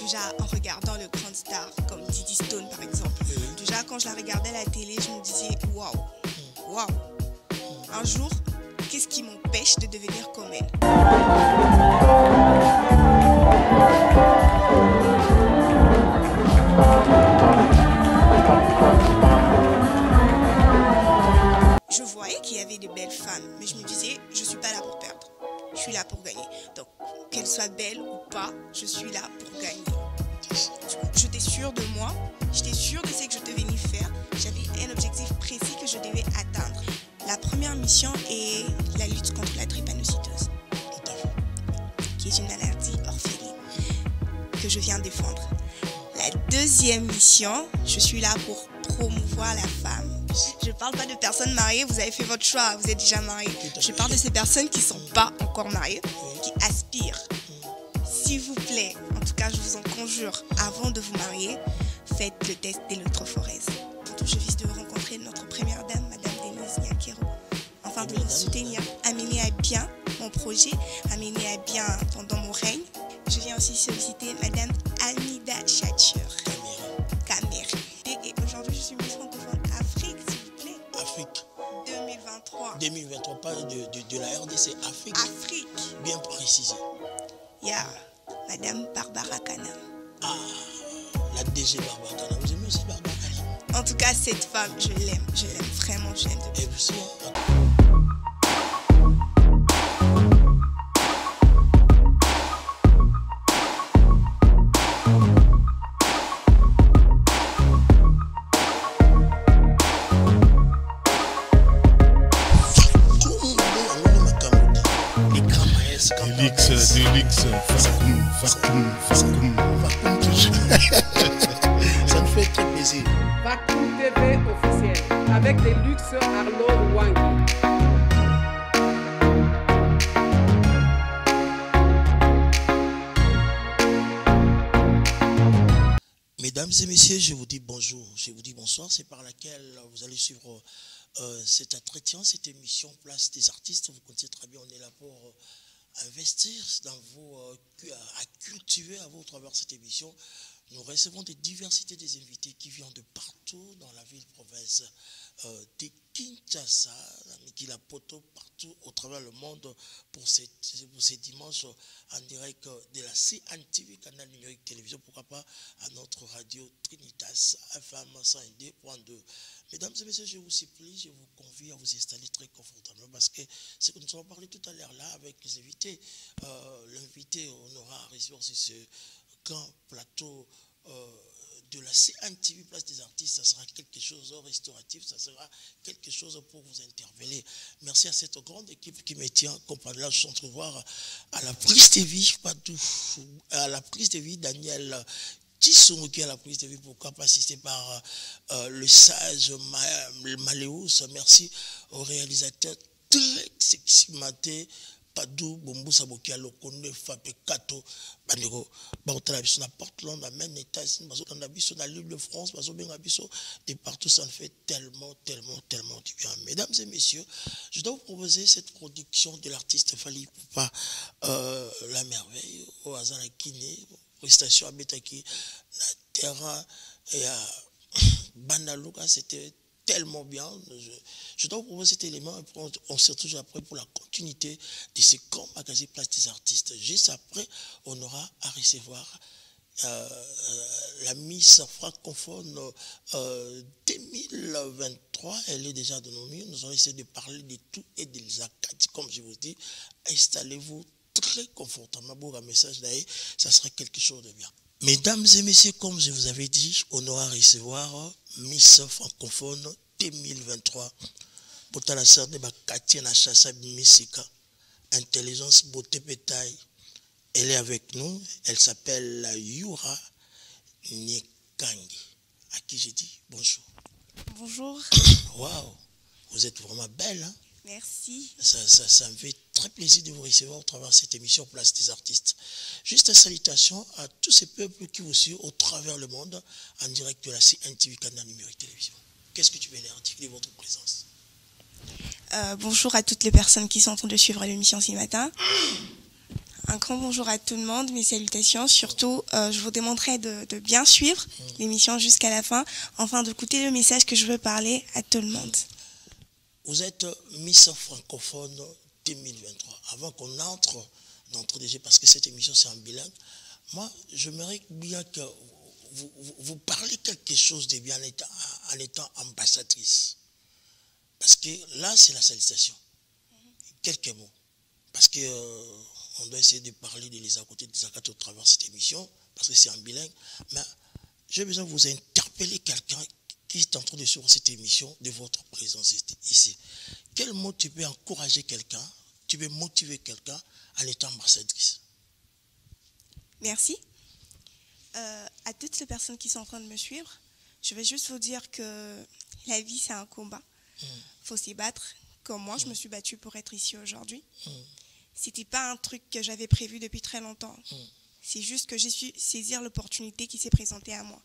déjà en regardant le grand star comme Didi Stone par exemple. Déjà quand je la regardais à la télé, je me disais waouh, waouh. Un jour, qu'est-ce qui m'empêche de devenir comme elle? Je voyais qu'il y avait de belles femmes, mais je me disais, je ne suis pas là pour perdre. Je suis là pour gagner. Donc, qu'elle soit belle ou pas, je suis là pour gagner. J'étais sûre de moi, j'étais sûre de ce que je devais y faire. J'avais un objectif précis que je devais atteindre. La première mission est la lutte contre la drépanocytose, qui est une maladie orpheline que je viens défendre. La deuxième mission, je suis là pour promouvoir la femme. Je ne parle pas de personnes mariées, vous avez fait votre choix, vous êtes déjà mariés. Je parle de ces personnes qui ne sont pas encore mariées, qui aspirent. S'il vous plaît, en tout cas je vous en conjure, avant de vous marier, faites le test d'électrophorèse. Je viens de rencontrer notre première dame, Madame Denise Nyakero, afin de nous soutenir, à mener à bien mon projet, à mener à bien pendant mon règne. Je viens aussi solliciter Madame Amida Chatur, Camer. Et aujourd'hui je suis Miss Francophone Afrique, s'il vous plaît. Afrique. 2023. 2023, pas de la RDC, Afrique. Afrique. Bien précisé. Il y a Madame Barbara Kana. Ah, la DG Barbara Kana. Vous aimez aussi Barbara Kana? En tout cas, cette femme, je l'aime vraiment, je l'aime. Et vous aussi, hein? Ça me fait très plaisir. Vacuum TV officiel avec des luxe Arnaud Wangi. Mesdames et messieurs, je vous dis bonjour, je vous dis bonsoir. C'est par laquelle vous allez suivre cet entretien, cette émission Place des artistes. Vous connaissez très bien, on est là pour investir dans vos, à cultiver à vous au travers de cette émission. Nous recevons des diversités des invités qui viennent de partout dans la ville, province de Kinshasa, Mikila Poto, partout au travers le monde pour ces dimanches en direct de la CNTV, canal numérique télévision, pourquoi pas à notre radio Trinitas, FM 102.2. Mesdames et messieurs, je vous supplie, je vous convie à vous installer très confortablement parce que ce que nous avons parlé tout à l'heure là avec les invités, l'invité on aura à recevoir sur ce grand plateau de la CNTV Place des artistes, ça sera quelque chose de restauratif, ça sera quelque chose pour vous interpeller. Merci à cette grande équipe qui me tient compagnie. Là, je suis en train de voir à la prise de vie, à la prise de vie, Daniel Tissou qui est à la prise de vie, pourquoi pas assisté par le sage Maléus. Merci au réalisateur très sexy Padou, Bombo Sabokia, Lokone, Fapé, Kato, Bandego, Bautalabiso, na Portland, à même États-Unis, Bazo, Candabiso, dans l'île de France, Bazo, Bengabiso, et partout, ça me fait tellement du bien. Mesdames et messieurs, je dois vous proposer cette production de l'artiste Fali Poupa, La Merveille, au hasard à Kiné, prestation à Betaki, la Terra et à Bandaluka, c'était tellement bien. Je dois vous proposer cet élément et on se retrouve après pour la continuité de ce grand magazine Place des artistes. Juste après, on aura à recevoir la Miss francophone 2023. Elle est déjà de nos milieux. Nous allons essayer de parler de tout et de l'Acadie. Comme je vous dis, installez-vous très confortablement. Pour un message d'ailleurs, ça sera quelque chose de bien. Mesdames et messieurs, comme je vous avais dit, on aura à recevoir Miss francophone 2023. Pour la sœur de Katia Nachassa Missika, intelligence, beauté, pétail. Elle est avec nous. Elle s'appelle Yura Nyekangi. À qui j'ai dit bonjour. Bonjour. Waouh, vous êtes vraiment belle, hein? Merci. Ça me fait très plaisir de vous recevoir au travers de cette émission Place des artistes. Juste une salutation à tous ces peuples qui vous suivent au travers le monde en direct de la CNTV, canal numérique télévision. Qu'est-ce que tu veux leur dire de votre présence? Bonjour à toutes les personnes qui sont en train de suivre l'émission ce matin. Un grand bonjour à tout le monde, mes salutations. Surtout, je vous demanderai de bien suivre l'émission jusqu'à la fin, afin d'écouter le message que je veux parler à tout le monde. Vous êtes Miss Francophone 2023. Avant qu'on entre d'entre des jeux, parce que cette émission c'est en bilingue, moi j'aimerais bien que vous parlez quelque chose de bien en étant ambassadrice. Parce que là c'est la salutation. Quelques mots. Parce que on doit essayer de parler de les à côté des actes au travers de cette émission, parce que c'est en bilingue. Mais j'ai besoin de vous interpeller quelqu'un qui est en train de suivre cette émission de votre présence ici. Quel mot tu peux encourager quelqu'un, tu peux motiver quelqu'un en étant ambassadrice? Merci. À toutes les personnes qui sont en train de me suivre, je vais juste vous dire que la vie c'est un combat. Faut s'y battre. Comme moi, je me suis battue pour être ici aujourd'hui. C'était pas un truc que j'avais prévu depuis très longtemps. C'est juste que j'ai su saisir l'opportunité qui s'est présentée à moi.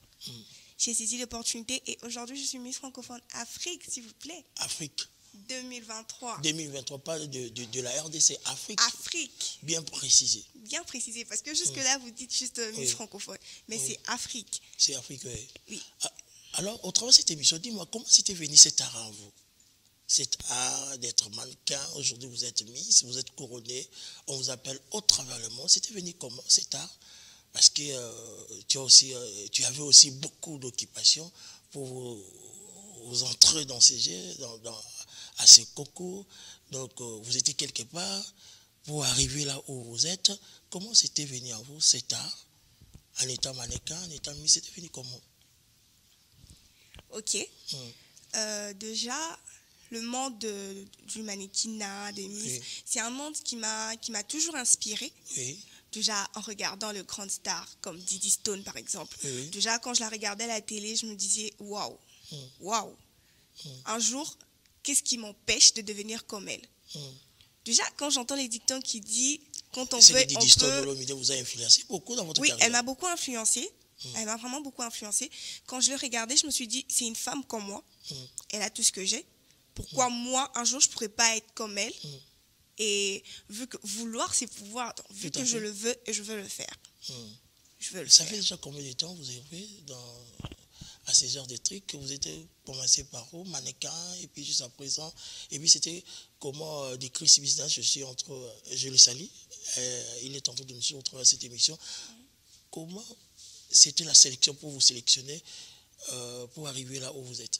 J'ai saisi l'opportunité et aujourd'hui, je suis Miss Francophone Afrique, s'il vous plaît. Afrique. 2023. 2023, pas de la RDC, Afrique. Afrique. Bien précisé. Bien précisé, parce que jusque-là, vous dites juste Miss Francophone. Mais c'est Afrique. C'est Afrique, oui. Oui. Alors, au travers de cette émission, dis-moi, comment c'était venu cet art en vous? Cet art d'être mannequin, aujourd'hui vous êtes Miss, vous êtes couronné, on vous appelle au travers le monde. C'était venu comment cet art? Parce que tu avais aussi beaucoup d'occupations pour vous entrer dans ces jeux, à ces concours. Donc vous étiez quelque part pour arriver là où vous êtes. Comment c'était venu à vous cet art? En étant mannequin, en étant Miss, c'était venu comment? Ok. Déjà, le monde du mannequinat, des Miss, c'est un monde qui m'a toujours inspirée. Oui. Déjà, en regardant le grand star comme Didi Stone, par exemple. Oui. Déjà, quand je la regardais à la télé, je me disais, waouh, waouh. Un jour, qu'est-ce qui m'empêche de devenir comme elle? Déjà, quand j'entends les dictons qui disent, quand on veut, Didi Stone, vous a influencé beaucoup dans votre carrière. Oui, elle m'a beaucoup influencée. Elle m'a vraiment beaucoup influencée. Quand je le regardais, je me suis dit, c'est une femme comme moi. Elle a tout ce que j'ai. Pourquoi moi, un jour, je ne pourrais pas être comme elle? Et vu que vouloir, c'est pouvoir. Donc, vu que je le veux, et je veux le faire. Je veux le Ça faire. fait déjà combien de temps vous avez à ces heures de trucs que vous étiez commencé par où, mannequin, et puis jusqu'à présent, et puis c'était comment des Chris Business, je le salue, il est en train de nous suivre au travers de cette émission. Comment c'était la sélection pour vous sélectionner pour arriver là où vous êtes?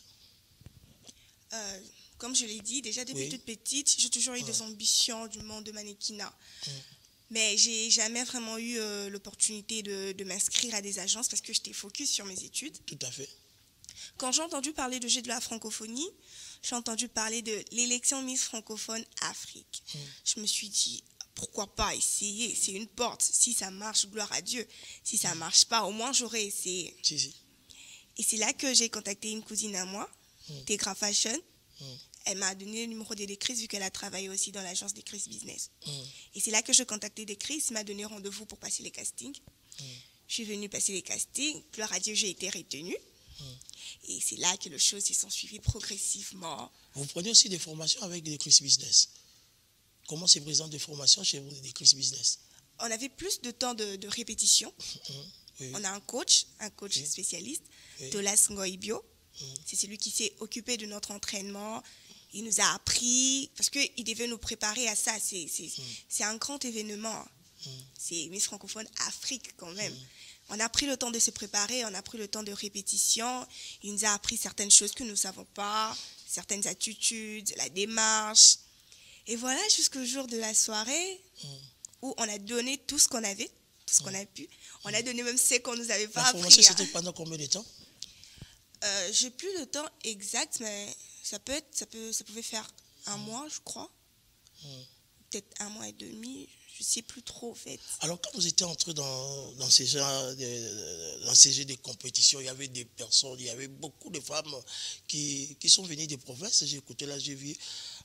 Comme je l'ai dit, déjà depuis toute petite, j'ai toujours eu des ambitions du monde de mannequinat. Mais j'ai jamais vraiment eu l'opportunité de m'inscrire à des agences parce que j'étais focus sur mes études. Tout à fait. Quand j'ai entendu parler de Jeux de la francophonie, j'ai entendu parler de l'élection Miss Francophone Afrique. Je me suis dit, pourquoi pas essayer? C'est une porte. Si ça marche, gloire à Dieu. Si ça marche pas, au moins j'aurais essayé. Si. Et c'est là que j'ai contacté une cousine à moi, Tegra Fashion. Elle m'a donné le numéro des Chris vu qu'elle a travaillé aussi dans l'agence des Chris Business. Et c'est là que je contactais des Chris. Il m'a donné rendez-vous pour passer les castings. Je suis venue passer les castings. Gloire à Dieu, j'ai été retenue. Et c'est là que les choses se sont suivies progressivement. Vous prenez aussi des formations avec des Chris Business. Comment se présentent des formations chez vous, des Chris Business? On avait plus de temps de répétition. On a un coach spécialiste, Tolas Ngoibio. C'est celui qui s'est occupé de notre entraînement. Il nous a appris, parce qu'il devait nous préparer à ça. C'est un grand événement. C'est Miss Francophone Afrique quand même. On a pris le temps de se préparer, on a pris le temps de répétition. Il nous a appris certaines choses que nous ne savons pas, certaines attitudes, la démarche. Et voilà, jusqu'au jour de la soirée où on a donné tout ce qu'on avait, tout ce qu'on a pu. On a donné même ce qu'on ne nous avait pas appris. La formation, c'était pendant combien de temps? J'ai plus le temps exact, mais ça pouvait faire un mois, je crois. Peut-être un mois et demi, je ne sais plus trop en fait. Alors quand vous étiez entré dans ces jeux de compétition, il y avait des personnes, il y avait beaucoup de femmes qui sont venues des provinces. J'ai écouté là, j'ai vu,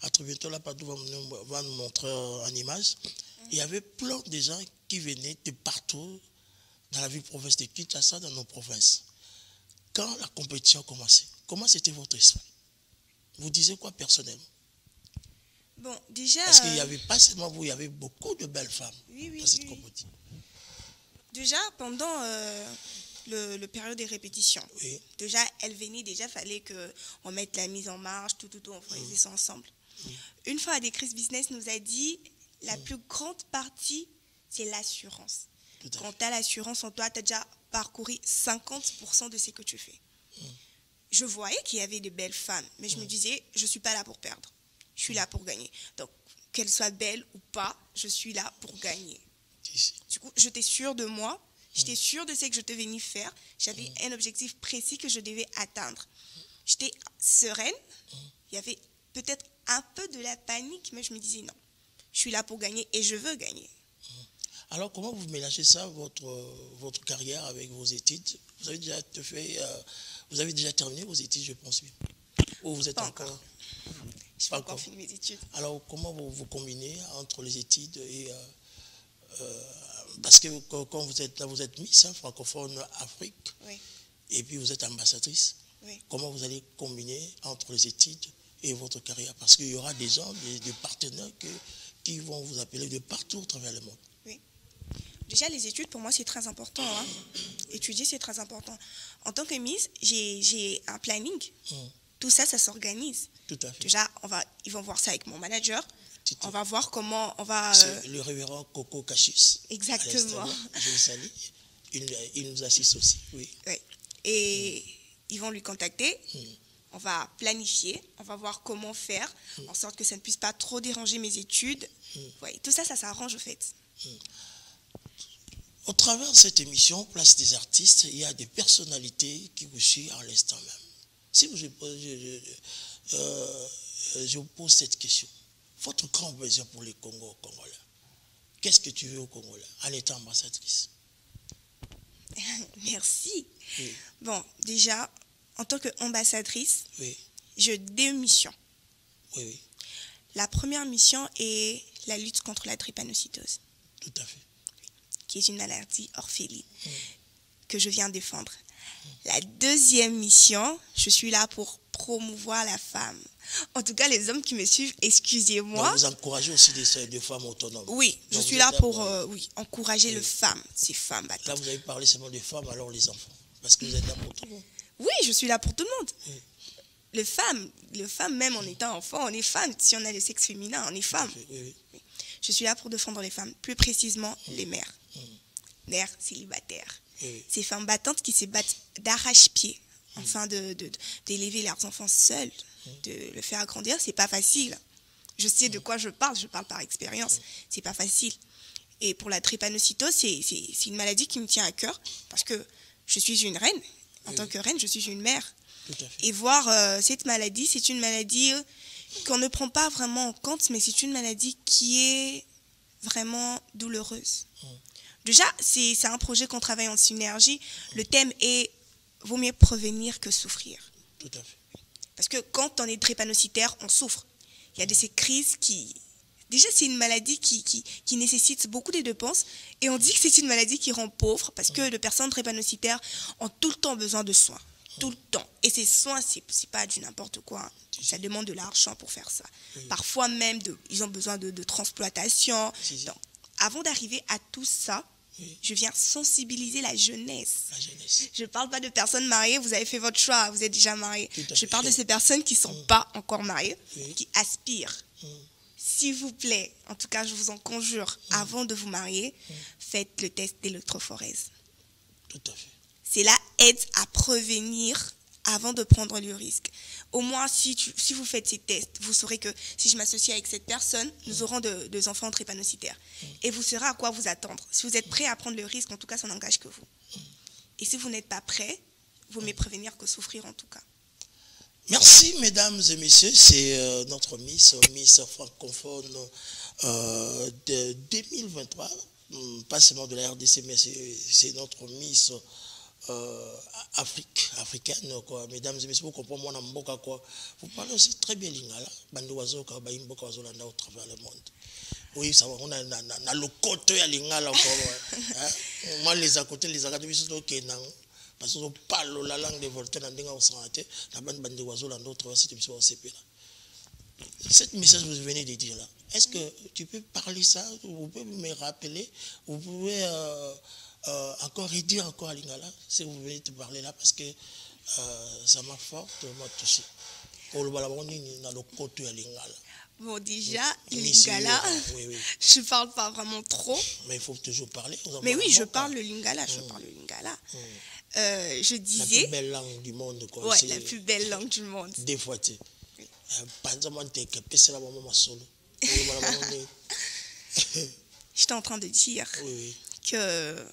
à très bientôt là, Padou va nous montrer en image. Il y avait plein de gens qui venaient de partout dans la ville province de Kinshasa, dans nos provinces. Quand la compétition a commencé, comment c'était votre esprit? Vous disiez quoi personnellement? Bon, déjà... Parce qu'il n'y avait pas seulement vous, il y avait beaucoup de belles femmes dans cette compétition. Déjà, pendant le période des répétitions, déjà, elle venait, déjà, fallait qu'on mette la mise en marche, tout, on faisait ça ensemble. Une fois, Adécris Business nous a dit, la plus grande partie, c'est l'assurance. Quand tu as l'assurance en toi, tu as déjà parcouru 50% de ce que tu fais. Je voyais qu'il y avait de belles femmes, mais je me disais, je ne suis pas là pour perdre. Je suis là pour gagner. Donc, qu'elle soit belle ou pas, je suis là pour gagner. Du coup, j'étais sûre de moi, j'étais sûre de ce que je devais venir faire. J'avais un objectif précis que je devais atteindre. J'étais sereine. Il y avait peut-être un peu de la panique, mais je me disais non, je suis là pour gagner et je veux gagner. Alors, comment vous mélangez ça, votre carrière avec vos études? Vous avez déjà terminé vos études, je pense bien. Ou vous êtes Pas encore... Je n'ai pas encore fini mes études. Alors, comment vous combinez entre les études et... parce que quand vous êtes là, vous êtes Miss francophone Afrique, et puis vous êtes ambassadrice. Comment vous allez combiner entre les études et votre carrière? Parce qu'il y aura des gens, des partenaires qui vont vous appeler de partout à travers le monde. Déjà, les études, pour moi, c'est très important. Étudier, c'est très important. En tant que Miss, j'ai un planning. Tout ça, ça s'organise. Tout à fait. Déjà, ils vont voir ça avec mon manager. On va voir comment on va... C'est le révérend Coco Cassius. Exactement. Je le salue. Il nous assiste aussi, oui. Et ils vont lui contacter. On va planifier. On va voir comment faire en sorte que ça ne puisse pas trop déranger mes études. Tout ça, ça s'arrange au fait. Au travers de cette émission, Place des artistes, il y a des personnalités qui vous suivent à l'instant même. Si je vous pose cette question, votre grand besoin pour les Congolais, qu'est-ce que tu veux aux Congolais en étant ambassadrice? Merci. Bon, déjà, en tant qu'ambassadrice, j'ai deux missions. La première mission est la lutte contre la drépanocytose. Tout à fait. Qui est une maladie orpheline que je viens défendre. La deuxième mission, je suis là pour promouvoir la femme. En tout cas, les hommes qui me suivent, excusez-moi. Donc vous encouragez aussi des femmes autonomes. Oui, je suis là pour encourager les femmes, ces femmes battantes. Là, vous avez parlé seulement des femmes, alors les enfants. Parce que vous êtes là pour tout le monde. Oui, je suis là pour tout le monde. Les femmes, même en étant enfant, on est femmes. Si on a le sexe féminin, on est femmes. Je suis là pour défendre les femmes, plus précisément les mères. Mères célibataires. Ces femmes battantes qui se battent d'arrache-pied afin d'élever leurs enfants seuls, de le faire grandir. C'est pas facile. Je sais de quoi je parle par expérience. C'est pas facile. Et pour la drépanocytose, c'est une maladie qui me tient à cœur parce que je suis une reine. En tant que reine, je suis une mère. Et voir cette maladie, c'est une maladie qu'on ne prend pas vraiment en compte, mais c'est une maladie qui est vraiment douloureuse. Déjà, c'est un projet qu'on travaille en synergie. Le thème est « Vaut mieux prévenir que souffrir ». Tout à fait. Parce que quand on est drépanocytaire, on souffre. Il y a de ces crises qui... Déjà, c'est une maladie qui nécessite beaucoup de dépenses. Et on dit que c'est une maladie qui rend pauvre parce que les personnes drépanocytaires ont tout le temps besoin de soins. Tout le temps. Et ces soins, c'est pas du n'importe quoi. Ça demande de l'argent pour faire ça. Parfois même, ils ont besoin de transplantation. Donc, avant d'arriver à tout ça, je viens sensibiliser la jeunesse. Je ne parle pas de personnes mariées, vous avez fait votre choix, vous êtes déjà mariés. Je parle de ces personnes qui ne sont pas encore mariées, qui aspirent. S'il vous plaît, en tout cas, je vous en conjure, avant de vous marier, faites le test d'électrophorèse. Tout à fait. Cela aide à prévenir avant de prendre le risque. Au moins, si vous faites ces tests, vous saurez que si je m'associe avec cette personne, nous aurons deux enfants drépanocytaires. Et vous saurez à quoi vous attendre. Si vous êtes prêt à prendre le risque, en tout cas, ça n'engage que vous. Et si vous n'êtes pas prêt, vaut mieux prévenir que souffrir en tout cas. Merci, mesdames et messieurs. C'est notre Miss francophone de 2023. Pas seulement de la RDC, mais c'est notre Miss africaine, quoi. Mesdames et messieurs, vous comprenez, moi, vous parlez aussi très bien lingala. Au travers le monde. Oui, ça va, on a le côté à lingala. Moi, les à côté, les à côté, parce que parle la langue de Voltaire, on s'en a été, la bande de oiseaux, l'autre, c'est une chose, Cette message que vous venez de dire là, est-ce que tu peux parler ça, vous pouvez me rappeler, vous pouvez encore redire encore à Lingala, si vous venez de parler là, parce que ça m'a fortement touché. Bon, déjà, le Lingala, oui. je parle pas vraiment trop. Mais il faut toujours parler. Mais oui, je parle le Lingala, je disais... La plus belle langue du monde. Quoi. Ouais, la plus belle langue du monde. Des fois, tu sais. J'étais en train de dire oui. que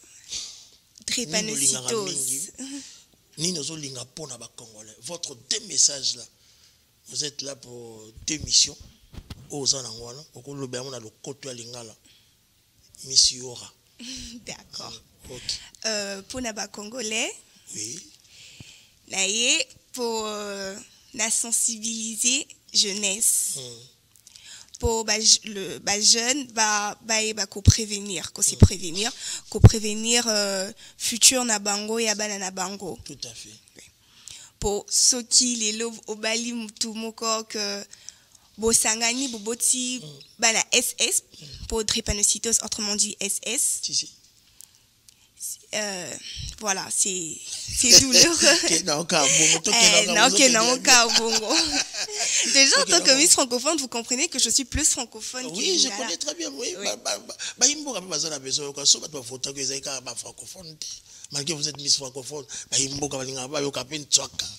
drépanocytose. Votre deux messages là, vous êtes là pour deux missions. D'accord. Okay. Pour Naba Congolais, oui. Pour la sensibiliser jeunesse. Pour le jeune ko prévenir ko prévenir futur na bango ya bana na bango. Tout à fait. Pour soki les lobes obali mutu moko que bosangani boboti bana SS pour drépanocytose, autrement dit SS. Si. Voilà, c'est douloureux. Déjà, en tant que Miss francophone, vous comprenez que je suis plus francophone. Oui, je connais très bien, oui. Malgré que vous êtes Miss francophone,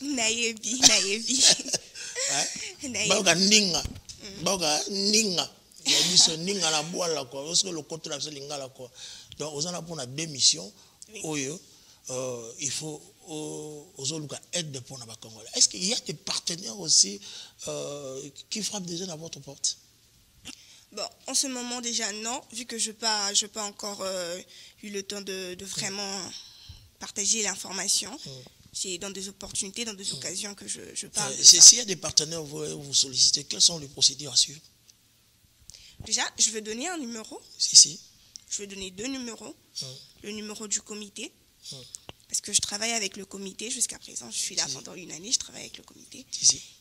naïebi. Donc, on a pour deux missions. Il faut aide pour les Congolais. Est-ce qu'il y a des partenaires aussi qui frappent déjà à votre porte? Bon, en ce moment déjà non, vu que je n'ai pas encore eu le temps de vraiment partager l'information. C'est dans des opportunités, dans des occasions que je parle. S'il y a des partenaires, vous sollicitez, quelles sont les procédures à suivre? Déjà, je vais donner un numéro. Si. Je vais donner deux numéros. Le numéro du comité. Parce que je travaille avec le comité jusqu'à présent. Je suis là pendant une année, je travaille avec le comité.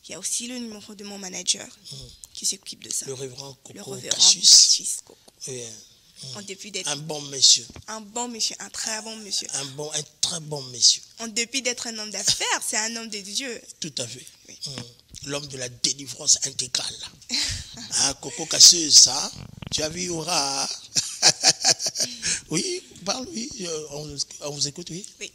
Il y a aussi le numéro de mon manager qui s'occupe de ça. Le révérend Coco Cassius. Oui. En dépit d'être un bon monsieur. Un bon monsieur, un très bon monsieur. Un très bon monsieur. En dépit d'être un homme d'affaires, c'est un homme de Dieu. Tout à fait. Oui. L'homme de la délivrance intégrale. Coco Cassius, ça, tu as vu, il y aura... Oui, parle, oui. On vous écoute, oui. Oui.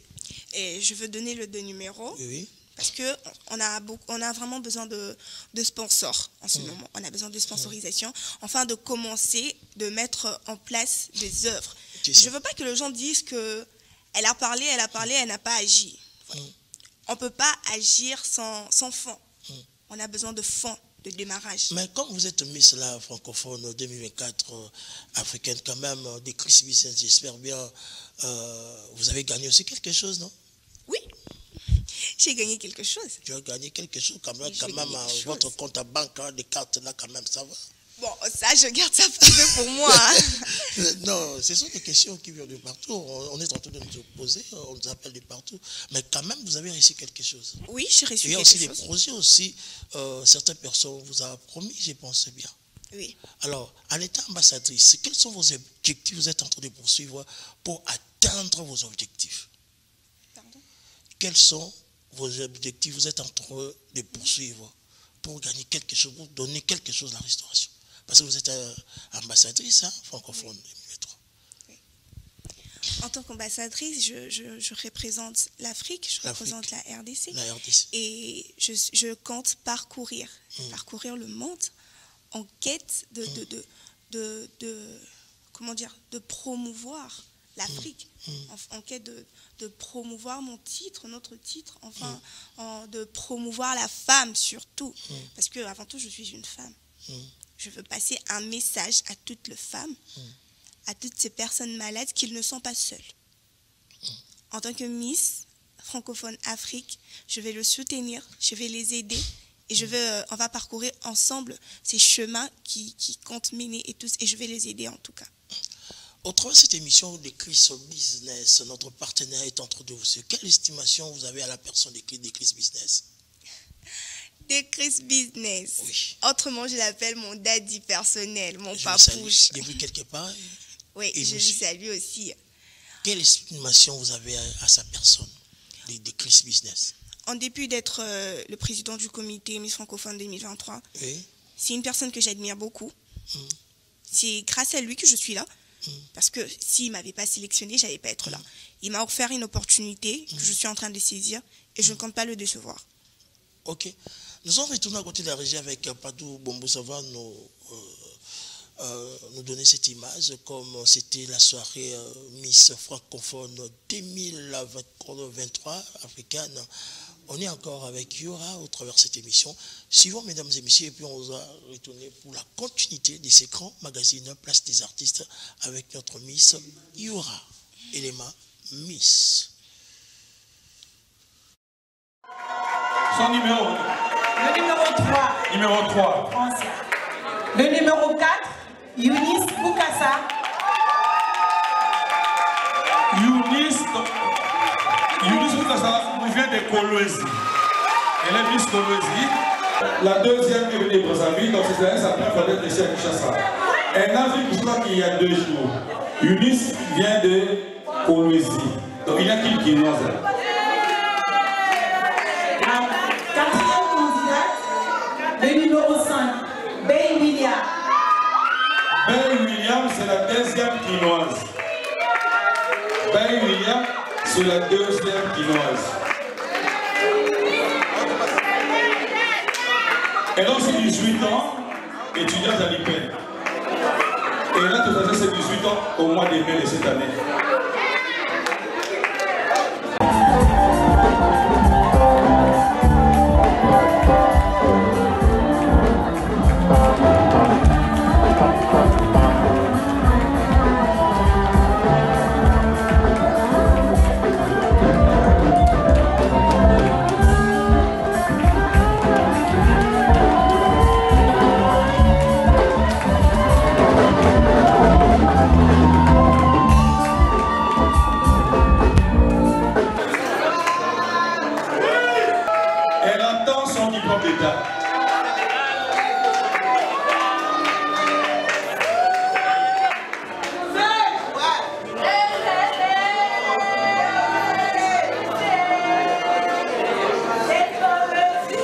Et je veux donner le deux numéros. Oui. Parce qu'on a vraiment besoin de sponsors en ce moment. On a besoin de sponsorisation, afin de commencer de mettre en place des œuvres. Je ne veux pas que les gens disent qu'elle a parlé, elle n'a pas agi. On ne peut pas agir sans fonds. On a besoin de fonds de démarrage. Mais comme vous êtes Miss là, francophone 2024 africaine, quand même, des Chris Business, j'espère bien, vous avez gagné aussi quelque chose, non? Oui. J'ai gagné quelque chose. Tu as gagné quelque chose quand même, votre compte à banque, des cartes là quand même, ça va? Bon, ça, je garde ça pour moi. Non, ce sont des questions qui viennent de partout. On est en train de nous poser, on nous appelle de partout. Mais quand même, vous avez reçu quelque chose. Oui, j'ai reçu quelque chose. Il y a aussi des projets aussi. Certaines personnes vous ont promis, je pense bien. Oui. Alors, en étant ambassadrice, quels sont vos objectifs que vous êtes en train de poursuivre pour atteindre vos objectifs? Pardon? Quels sont vos objectifs que vous êtes en train de poursuivre pour gagner quelque chose, pour donner quelque chose à la restauration? Parce que vous êtes ambassadrice francophone. Oui. En tant qu'ambassadrice, je représente l'Afrique, je représente la RDC. Et je compte parcourir le monde en quête de promouvoir l'Afrique, en quête de promouvoir notre titre, enfin, de promouvoir la femme surtout. Parce que avant tout, je suis une femme. Je veux passer un message à toutes les femmes, à toutes ces personnes malades qu'ils ne sont pas seules. En tant que Miss francophone Afrique, je vais le soutenir, je vais les aider et on va parcourir ensemble ces chemins qui comptent mener et je vais les aider en tout cas. Au travers de cette émission de Chris Business, notre partenaire est entre de vous. Quelle estimation vous avez à la personne de Chris Business? de Chris Business. Oui. Autrement, je l'appelle mon daddy personnel, mon Je papouche. l'ai vu quelque part. Oui, Et je vous lui salue aussi. Quelle estimation vous avez à sa personne, de Chris Business? En dépit d'être le président du comité Miss Francophone 2023, Oui. c'est une personne que j'admire beaucoup. C'est grâce à lui que je suis là. Parce que s'il ne m'avait pas sélectionné, je n'allais pas être là. Il m'a offert une opportunité que je suis en train de saisir et je ne compte pas le décevoir. Ok. Nous sommes retournés à côté de la régie avec Padou Bombo Sava nous donner cette image comme c'était la soirée Miss Francophone 2023 africaine. On est encore avec Yura au travers de cette émission. Suivons, mesdames et messieurs, et puis on va retourner pour la continuité de ces grands magazines Place des artistes avec notre Miss Yura, élément Miss. Son numéro. Le numéro 3. Numéro 3. Français. Le numéro 4, Younis Boukassa. Younis Boukassa nous vient de Kolwezi. Elle est Miss Kolwezi. La deuxième est venue de Brazzaville, donc c'était sa première fois d'être ici à Kinshasa. Elle a vu Kinshasa il y a 2 jours. Younis vient de Kolwezi. Donc il y a qui est noise. Quatrième candidate, le numéro 5, Bay William. Bay William, c'est la deuxième quinoise. Bay William, c'est la deuxième quinoise. Elle a aussi 18 ans, étudiante à l'IPEN. Et elle a tout à fait ses 18 ans au mois de mai de cette année. Elle attend son diplôme d'État.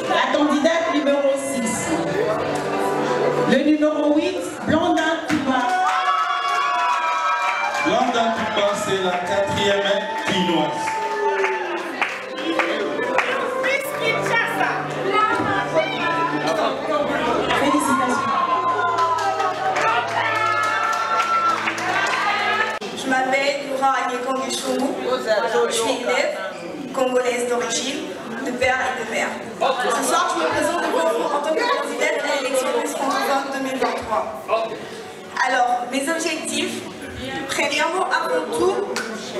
La candidate numéro 6. Le numéro 8, Blondin Touba. Blondin Touba, c'est la 4e quinoise. Félicitations. Je m'appelle Yura Agnekongeshomu. Je suis élève congolaise d'origine, de père et de mère. Ce soir, je me présente devant vous en tant que candidate à l'élection Miss Francophone 2023. Alors, mes objectifs, premièrement, avant tout,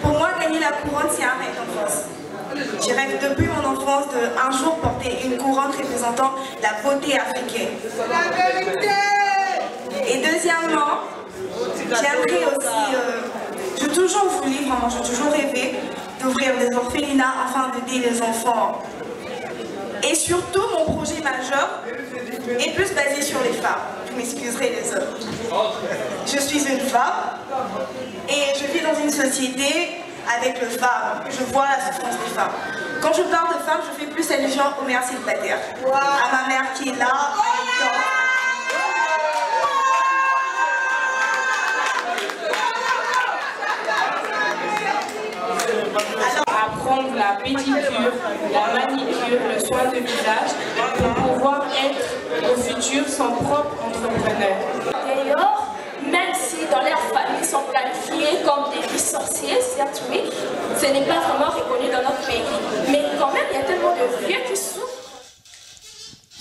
pour moi, gagner la couronne, c'est un rêve d'enfance. Je rêve depuis mon enfance de un jour porter une couronne représentant la beauté africaine. Et deuxièmement, j'aimerais aussi, j'ai toujours voulu, vraiment, j'ai toujours rêvé d'ouvrir des orphelinats afin d'aider les enfants. Et surtout, mon projet majeur est plus basé sur les femmes. Vous m'excuserez les hommes. Je suis une femme et je vis dans une société avec le femmes. Je vois la souffrance des femmes. Quand je parle de femmes, je fais plus allusion aux mères célibataires. À ma mère qui est là, à l'école. Apprendre la pédicure, la manicure, le soin de visage pour pouvoir être au futur son propre entrepreneur. D'ailleurs, même si dans leur famille sont qualifiés comme des sorciers, certes oui, ce n'est pas vraiment reconnu dans notre pays. Mais quand même, il y a tellement de vieux qui souffrent.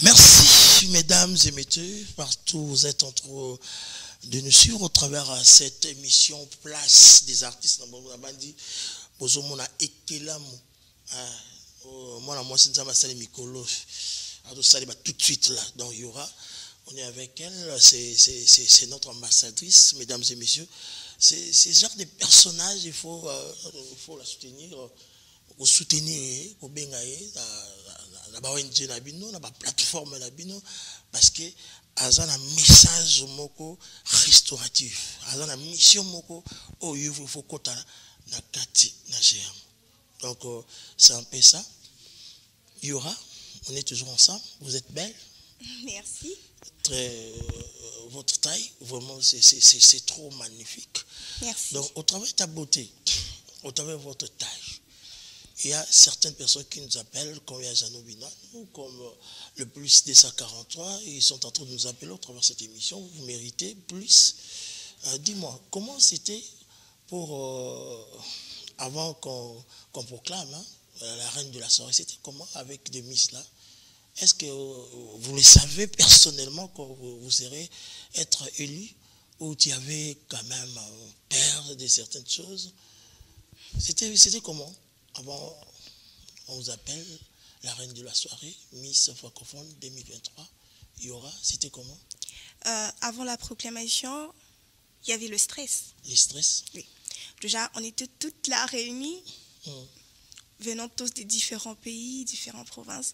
Merci, mesdames et messieurs, partout où vous êtes en train de nous suivre au travers de cette émission Place des artistes. Bozomona ekelamu moi c'est ça sali mikolo tout de suite là dans Yura on est avec elle c'est notre ambassadrice mesdames et messieurs c'est ce genre de personnage il faut la soutenir au soutenir au bengaye na ONG na bino na plateforme na bino parce que aza na message moko restauratif, aza na mission moko oyo il faut kota na kati na GM. Donc c'est un peu ça. Yora, on est toujours ensemble, vous êtes belle. Merci. Très, votre taille, vraiment c'est trop magnifique. Merci. Donc au travers de ta beauté, au travers de votre taille, il y a certaines personnes qui nous appellent, comme Yazanobina, ou comme le plus des 143, ils sont en train de nous appeler au travers de cette émission. Vous méritez plus. Dis-moi, comment c'était pour, avant qu'on proclame la reine de la soirée, c'était comment avec des Miss là? Est-ce que vous le savez personnellement quand vous serez être élu, ou tu avais quand même peur de certaines choses? C'était comment? Avant, on vous appelle la reine de la soirée, Miss Francophone 2023. Yora, c'était comment? Avant la proclamation, il y avait le stress. Les stress? Oui. Déjà, on était toutes là réunies, venant tous des différents pays, différentes provinces.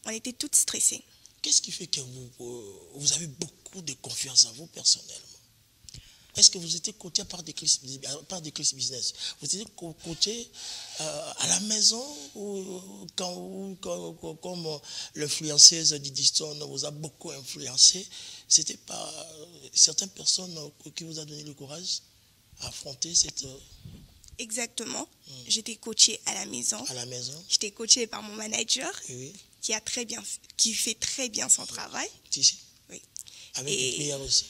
On était toutes stressées. Qu'est-ce qui fait que vous avez beaucoup de confiance en vous personnellement? Est-ce que vous étiez coaché par des crises business? Vous étiez coaché à la maison ou comme l'influenceuse Didi Stone vous a beaucoup influencé? C'était pas certaines personnes qui vous a donné le courage à affronter cette... Exactement. J'étais coachée à la maison. À la maison. J'étais coachée par mon manager Oui. qui fait très bien son travail. Ici. Oui. Avec des prières aussi.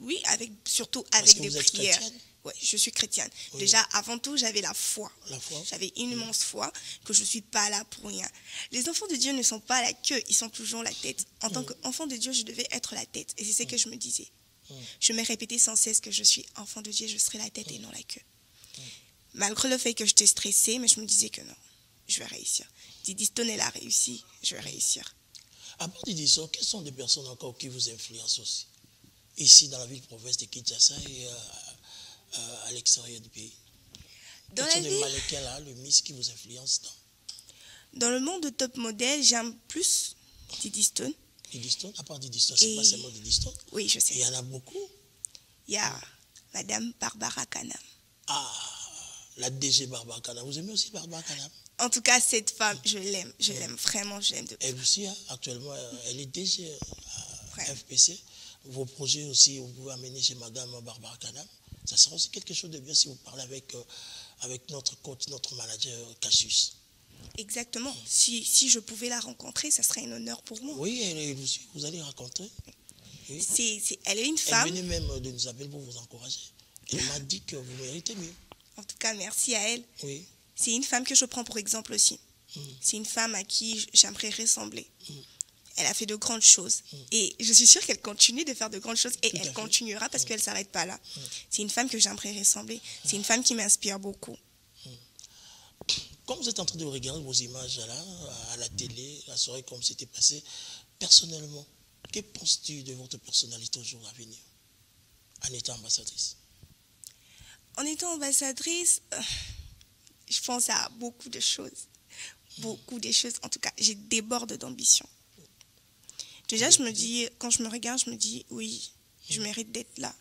Oui, surtout Parce avec que des vous êtes prières. chrétienne? Oui, je suis chrétienne. Oui. Déjà, avant tout, j'avais la foi. La foi. J'avais une immense foi que je ne suis pas là pour rien. Les enfants de Dieu ne sont pas la queue, ils sont toujours la tête. En tant qu'enfant de Dieu, je devais être la tête. Et c'est ce que je me disais. Je me répétais sans cesse que je suis enfant de Dieu, je serai la tête et non la queue. Malgré le fait que j'étais stressée, mais je me disais que non, je vais réussir. Didi Stone, elle a réussi, je vais réussir. À part Didi Stone, quelles sont des personnes encore qui vous influencent aussi? Ici, dans la ville-province de Kinshasa et à l'extérieur du pays. Dans quels la sont les ville, mannequins là, le Miss qui vous influence dans le monde de top modèle, j'aime plus Didi Stone. Didi Stone, à part Didi Stone, c'est pas seulement Didi Stone. Oui, je sais. Il y en a beaucoup. Il y a Madame Barbara Kanam. Ah, la DG Barbara Kanam. Vous aimez aussi Barbara Kanam? En tout cas, cette femme, je l'aime vraiment, je l'aime. Elle aussi, actuellement, elle est DG à Ouais. FPC. Vos projets aussi, vous pouvez amener chez Madame Barbara Kanam. Ça sera aussi quelque chose de bien si vous parlez avec notre coach, notre manager Cassius. Exactement. Si je pouvais la rencontrer, ça serait un honneur pour moi. Oui, elle aussi, vous allez rencontrer. Oui. Elle est une Elle femme. venait même de nous appeler pour vous encourager. Elle m'a dit que vous méritez mieux. En tout cas, merci à elle. Oui. C'est une femme que je prends pour exemple aussi. C'est une femme à qui j'aimerais ressembler. Elle a fait de grandes choses. Et je suis sûre qu'elle continue de faire de grandes choses. Et Tout à elle fait. continuera parce qu'elle ne s'arrête pas là. C'est une femme que j'aimerais ressembler. C'est une femme qui m'inspire beaucoup. Comme vous êtes en train de regarder vos images là, à la télé, la soirée comme c'était passé, personnellement, que penses-tu de votre personnalité au jour à venir, en étant ambassadrice? En étant ambassadrice, je pense à beaucoup de choses. Beaucoup de choses. En tout cas, j'ai déborde d'ambition. Déjà, je me dis, quand je me regarde, je me dis, oui, je mérite d'être là.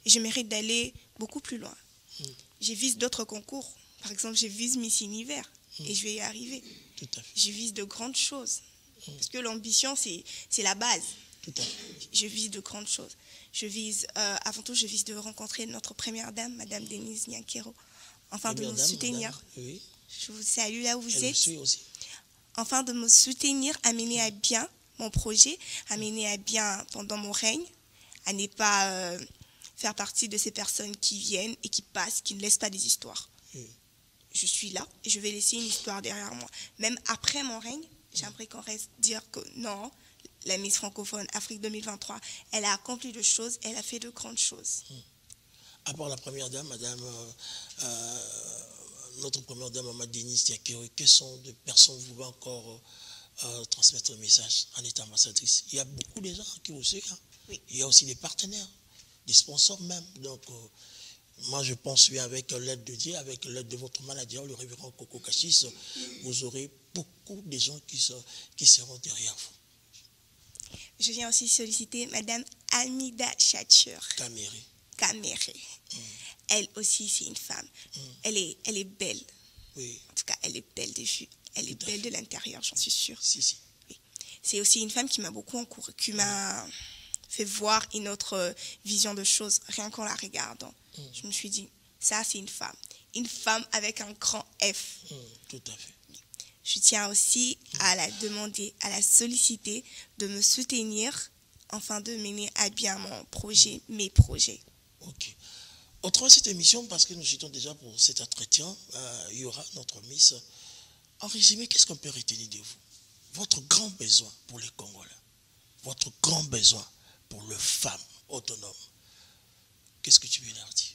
Et je mérite d'aller beaucoup plus loin. Je vise d'autres concours. Par exemple, je vise Miss Univers. Et je vais y arriver. Tout à fait. Je vise de grandes choses. Parce que l'ambition, c'est la base. Tout à fait. Je vise de grandes choses. Je vise, avant tout, je vise de rencontrer notre première dame, Madame Denise Nyankero, afin de Première nous dame, soutenir. madame, oui. Je vous salue là où vous Elle êtes. vous suit aussi. Afin de me soutenir, à mener à bien mon projet, à mener à bien pendant mon règne, à ne pas faire partie de ces personnes qui viennent et qui passent, qui ne laissent pas des histoires. Je suis là et je vais laisser une histoire derrière moi. Même après mon règne, j'aimerais qu'on reste dire que non, la Miss francophone Afrique 2023, elle a accompli de choses, elle a fait de grandes choses. À part la première dame, madame, notre première dame, Maman Denise Nyankero, quelles sont des personnes vous pouvez encore transmettre le message en étant ambassadrice? Il y a beaucoup de gens qui vous suivent. Hein. Oui. Il y a aussi des partenaires, des sponsors même. Donc, moi, je pense qu'avec l'aide de Dieu, avec l'aide de votre manager, le révérend Coco Cassius, vous aurez beaucoup de gens qui seront derrière vous. Je viens aussi solliciter Madame Amida Chatur. Kamere. Elle aussi, c'est une femme. Elle est belle. Oui. En tout cas, elle est belle de vue. Elle est belle de l'intérieur, j'en suis sûre. Si. Oui. C'est aussi une femme qui m'a beaucoup encouragée, qui m'a fait voir une autre vision de choses, rien qu'en la regardant. Je me suis dit, ça, c'est une femme. Une femme avec un grand F. Tout à fait. Je tiens aussi à la demander, à la solliciter de me soutenir, afin de mener à bien mes projets. Ok. Au travers de cette émission, parce que nous citons déjà pour cet entretien, il y aura notre Miss. En résumé, qu'est-ce qu'on peut retenir de vous? Votre grand besoin pour les Congolais, votre grand besoin pour les femmes autonomes, qu'est-ce que tu veux leur dire?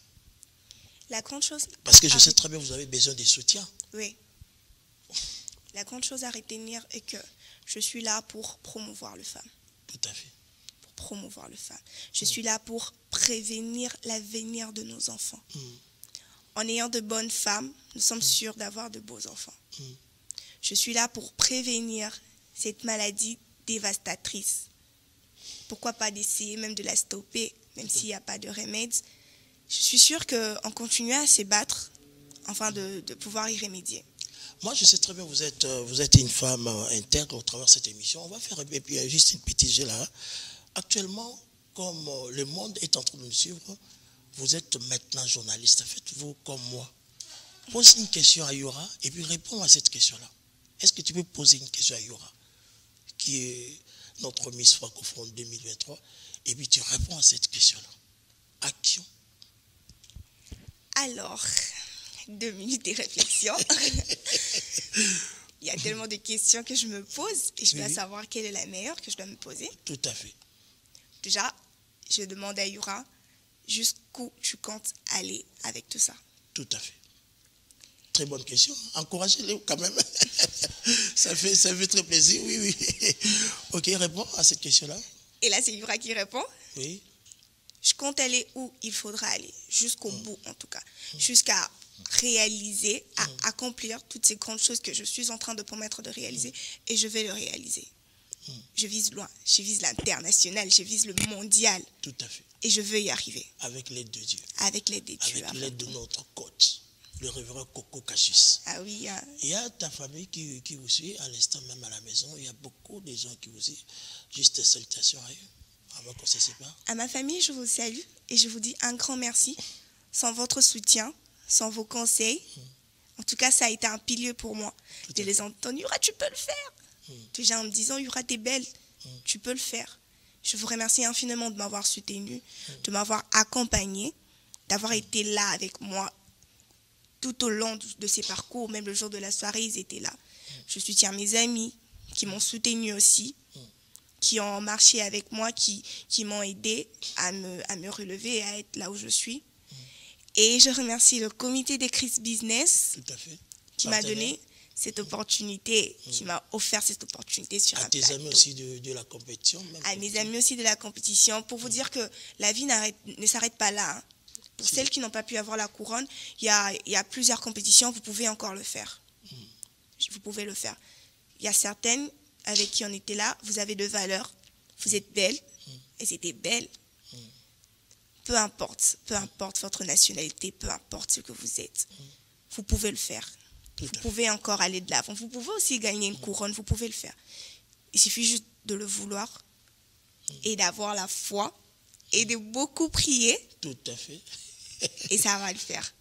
La grande chose... Parce que je sais très bien que vous avez besoin de soutien. Oui. La grande chose à retenir est que je suis là pour promouvoir les femmes. Tout à fait. Pour promouvoir les femmes. Je suis là pour prévenir l'avenir de nos enfants. En ayant de bonnes femmes, nous sommes sûrs d'avoir de beaux enfants. Je suis là pour prévenir cette maladie dévastatrice. Pourquoi pas d'essayer même de la stopper, même s'il n'y a pas de remède. Je suis sûre qu'en continuant à se battre, afin de pouvoir y remédier. Moi, je sais très bien, vous êtes une femme intègre au travers de cette émission. On va faire et puis, juste une petite jeu là. Actuellement, comme le monde est en train de nous suivre, vous êtes maintenant journaliste. Faites-vous comme moi. Pose une question à Yura et puis réponds à cette question-là. Est-ce que tu peux poser une question à Yura, qui est notre Miss Francophone 2023, et puis tu réponds à cette question-là. Action. Alors, 2 minutes de réflexion. Il y a tellement de questions que je me pose et je dois savoir quelle est la meilleure que je dois me poser. Tout à fait. Déjà, je demande à Yura jusqu'où tu comptes aller avec tout ça. Tout à fait. Très bonne question. Encouragez-les quand même. ça fait très plaisir, oui. Ok, réponds à cette question-là. Et là, c'est Yura qui répond. Oui. Je compte aller où il faudra aller, jusqu'au bout en tout cas, jusqu'à réaliser, à accomplir toutes ces grandes choses que je suis en train de promettre de réaliser, et je vais le réaliser. Je vise loin, je vise l'international, je vise le mondial. Tout à fait. Et je veux y arriver. Avec l'aide de Dieu. Avec l'aide de Dieu. Avec l'aide de notre coach, le révérend Coco Cassius. Ah oui. Il y a ta famille qui vous suit, à l'instant même à la maison, il y a beaucoup de gens qui vous suivent. Juste salutations à eux, avant qu'on se sépare. À ma famille, je vous salue et je vous dis un grand merci. Sans votre soutien, sans vos conseils, en tout cas, ça a été un pilier pour moi. De les entendre, Yura, tu peux le faire. Déjà en me disant, Yura, t'es belle, tu peux le faire. Je vous remercie infiniment de m'avoir soutenu, de m'avoir accompagné, d'avoir été là avec moi tout au long de ces parcours, même le jour de la soirée, ils étaient là. Je soutiens mes amis qui m'ont soutenu aussi, qui ont marché avec moi, qui m'ont aidé à me relever et à être là où je suis. Et je remercie le comité des Chris Business qui m'a donné cette opportunité, qui m'a offert cette opportunité sur un plateau. À tes amis aussi de la compétition. À mes amis aussi de la compétition, pour vous dire que la vie ne s'arrête pas là. Hein. Pour celles qui n'ont pas pu avoir la couronne, il y a plusieurs compétitions, vous pouvez encore le faire. Vous pouvez le faire. Il y a certaines avec qui on était là, vous avez de valeur, vous êtes belle, et c'était belle. Peu importe votre nationalité, peu importe ce que vous êtes, vous pouvez le faire. Vous pouvez encore aller de l'avant. Vous pouvez aussi gagner une couronne, vous pouvez le faire. Il suffit juste de le vouloir et d'avoir la foi et de beaucoup prier. Tout à fait. Et ça va le faire.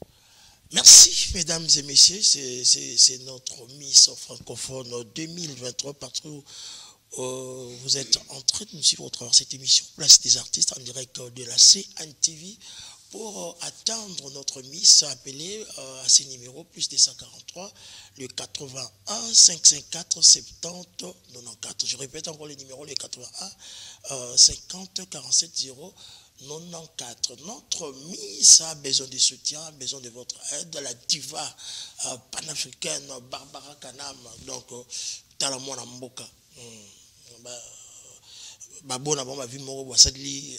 Merci, mesdames et messieurs. C'est notre Miss Francophone 2023 partout. Vous êtes en train de nous suivre au travers de cette émission Place des artistes en direct de la CNTV. Pour atteindre notre Miss, appelez à ces numéros plus 243, le 81 554 70 94. Je répète encore les numéros, le 81 50 47 0 94. Notre Miss a besoin de soutien, a besoin de votre aide. La diva panafricaine Barbara Kanam, donc Talamona Mboka. Babona bon ma vie moko bosadli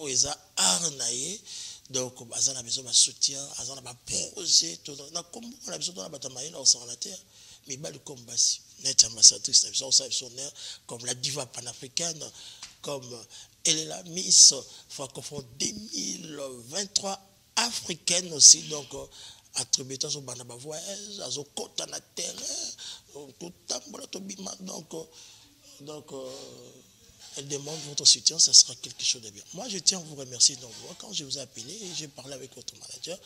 oeza arnaye donc azana besoin de soutien azana ba projet tout na comme on a besoin de batamaïna au sur la terre mais bah le combat si net ambassadrice comme la diva panafricaine, comme elle est la Miss francophone 2023 africaine aussi, donc attribuant son banaba voyage, à son côte en terre, tout donc elle demande votre soutien, ça sera quelque chose de bien. Moi, je tiens à vous remercier. Donc, quand je vous ai appelé, j'ai parlé avec votre manager.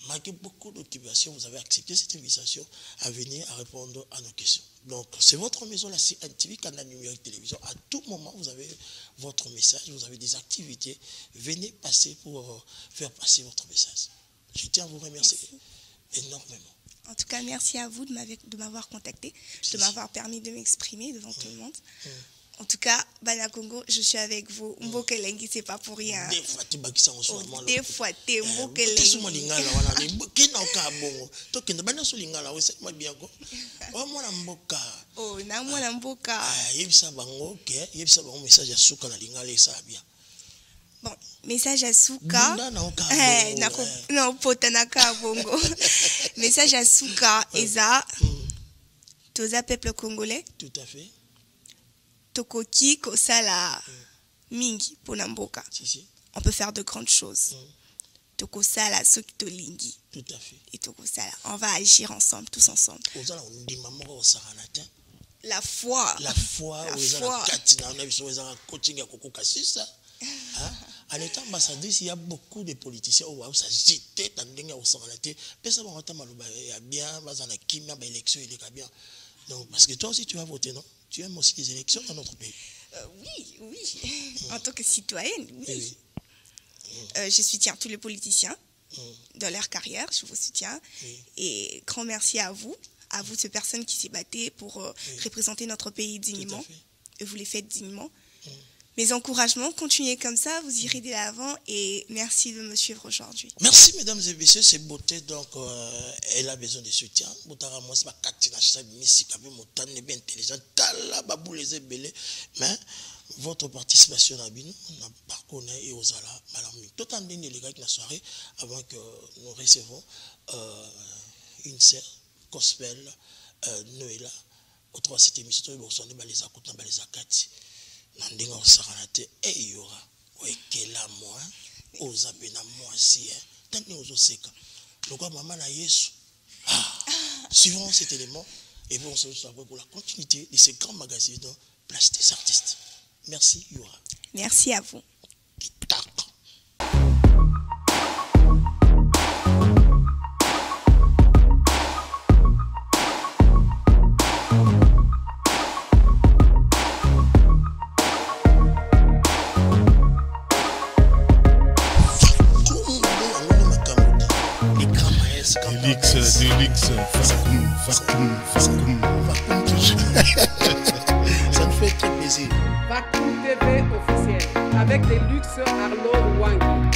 Malgré beaucoup d'occupations, vous avez accepté cette invitation à venir à répondre à nos questions. Donc, c'est votre maison, la CNTV, Canal Numérique Télévision. À tout moment, vous avez votre message, vous avez des activités. Venez passer pour faire passer votre message. Je tiens à vous remercier énormément. En tout cas, merci à vous de m'avoir contacté, de m'avoir permis de m'exprimer devant tout le monde. En tout cas, Bana Congo, je suis avec vous. Mbokelengi, c'est pas pour rien. Des fois, tu bats en ce moment. Des fois, tu es Mbokelengi. Tu es Mbokelengi. Qui n'a aucun bon. Tu es Bana Solingala. Oui, c'est moi bien. Oh, moi, Mboka. Oh, na moi, Mboka. Il y a un message à Souka na Lingala et ça bien. Bon, message à Souka. Non, potanaka bongo. Message à Souka, Eza. Toza peuple congolais. Tout à fait. Tokoki kosala mingi pona mboka. On peut faire de grandes choses. Tokosala soki tolingi. Tout à fait. Et tokosala. On va agir ensemble, tous ensemble. La foi. La foi. La foi. En étant ambassadrice, il y a beaucoup de politiciens où ça j'étais dans le au Saranaté. Personne n'a bien, élection, il est bien. Donc, parce que toi aussi, tu vas voter, non? Tu aimes aussi les élections dans notre pays? Oui. En tant que citoyenne, oui. Je soutiens tous les politiciens dans leur carrière, je vous soutiens. Et grand merci à vous, ces personnes qui s'y battaient pour représenter notre pays dignement. Et vous les faites dignement. Mes encouragements, continuez comme ça, vous irez de l'avant et merci de me suivre aujourd'hui. Merci mesdames et messieurs, c'est beauté, donc elle a besoin de soutien. Mais votre participation à Bino, on a parcouru et aux ala, tout en ligne les gars qui la soirée avant que nous recevons une sœur gospel Noëlla. Autrement cette émission, nous sommes les accoutants, les akati. Nandinga osakanate eyora oekela moi ozabena moi si tani ozoseka lokwa maman na Yesu suivons cet élément et bon on se retrouve pour la continuité de ces grands magazines de Place des Artistes. Merci Yora. Merci à vous. Ça me fait très plaisir. Vacuum TV officiel avec des luxe Arlo Wangi.